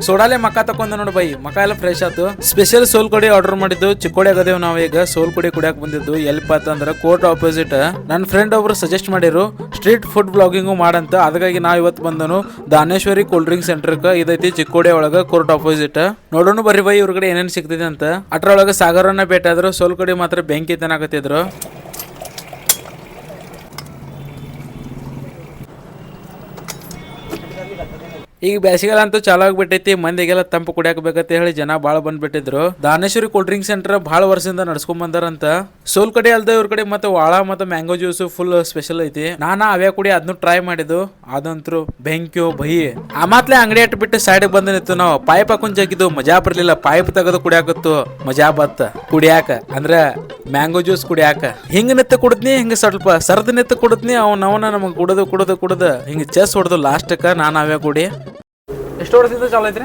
ಸೋಡಾಲೆ ಮಕ್ಕ ತಕೊಂಡ ನೋಡಿ ಬೈ, ಮಕ್ಕ ಎಲ್ಲ ಫ್ರೆಶ್ ಆಯ್ತು. ಸ್ಪೆಷಲ್ ಸೋಲ್ ಕೊಡಿ ಆರ್ಡರ್ ಮಾಡಿದ್ದು, ಚಿಕ್ಕೋಡಿ ಆಗದೇವ್ ನಾವ್ ಈಗ ಸೋಲ್ ಕೊಡಿ ಕುಡಿಯಾಕ ಬಂದಿದ್ದು. ಎಲ್ಪ ಅಂತಂದ್ರ ಕೋರ್ಟ್ ಆಪೋಸಿಟ್ ನನ್ನ ಫ್ರೆಂಡ್ ಒಬ್ರು ಸಜೆಸ್ಟ್ ಮಾಡಿರು ಸ್ಟ್ರೀಟ್ ಫುಡ್ ಬ್ಲಾಗಿಂಗು ಮಾಡಂತ. ಅದಕ್ಕಾಗಿ ನಾವ್ ಇವತ್ತು ಬಂದನು ದಾನೇಶ್ವರಿ ಕೂಲ್ ಡ್ರಿಂಕ್ ಸೆಂಟರ್. ಇದೈತಿ ಚಿಕ್ಕೋಡಿ ಒಳಗ ಕೋರ್ಟ್ ಆಪೋಸಿಟ್. ನೋಡೋಣ ಬರ್ರಿ ಬೈ ಇವ್ರ ಕಡೆ ಏನೇನ್ ಸಿಗ್ತಿದೆ ಅಂತ. ಅಟ್ರೊಳಗ ಸಾಗರನ್ನ ಭೇಟಿ ಆದ್ರು, ಸೋಲ್ ಕೊಡಿ ಮಾತ್ರ ಬೆಂಕಿ ತನಾಕತ್ತಿದ್ರು. ಈಗ ಬೇಸಿಗೆಲ್ಲ ಅಂತೂ ಚಾಲು ಆಗ್ಬಿಟ್ಟೈತಿ, ಮಂದಿಗೆಲ್ಲ ತಂಪು ಕುಡಿಯಾಕ ಬೇಕಂತ ಹೇಳಿ ಜನ ಬಾಳ ಬಂದ್ಬಿಟ್ಟಿದ್ರು. ದಾನೇಶ್ವರಿ ಕೂಲ್ ಡ್ರಿಂಕ್ ಸೆಂಟರ್ ಬಹಳ ವರ್ಷದಿಂದ ನಡ್ಸ್ಕೊಂಡ್ ಬಂದಾರಂತ. ಸೋಲ್ ಕಡೆ ಅಲ್ದ ಇವ್ರ ಕಡೆ ಮತ್ತೆ ವಾಳ ಮತ್ತೆ ಮ್ಯಾಂಗೋ ಜ್ಯೂಸ್ ಫುಲ್ ಸ್ಪೆಷಲ್ ಐತಿ. ನಾನಾ ಅವೇ ಕುಡಿ ಅದನ್ನು ಟ್ರೈ ಮಾಡಿದ್ದು, ಅದಂತರು ಬೆಂಕಿಯೋ ಬೈ. ಆ ಮಾತ್ಲೆ ಅಂಗಡಿ ಬಿಟ್ಟು ಸೈಡ್ ಬಂದು ನಿಂತು ನಾವು ಪೈಪ್ ಹಾಕೊಂಡ್ ಜಗಿದ್ದು ಮಜಾ ಬರ್ಲಿಲ್ಲ. ಪೈಪ್ ತೆಗೆದು ಕುಡಿಯಾಕತ್ತು ಮಜಾ ಬತ್ತ ಕುಡಿಯಾಕ, ಅಂದ್ರ ಮ್ಯಾಂಗೋ ಜ್ಯೂಸ್ ಕುಡಿಯಾಕ. ಹಿಂಗ ನಿತ್ತ ಕುಡದ್ನಿ, ಹಿಂಗ ಸ್ವಲ್ಪ ಸರ್ದ ನಿತ್ತ ಕುಡದ್ನಿ. ಅವನ ನಮಗ್ ಕುಡದು ಹಿಂಗ ಚೆಸ್ ಹೊಡೆದು ಲಾಸ್ಟಕ್ಕ ನಾನು ಅವೇ ಕುಡಿ. ಎಷ್ಟು ಹೊಡೆದಿದ್ದು ಚಾಲು ಐತ್ರಿ?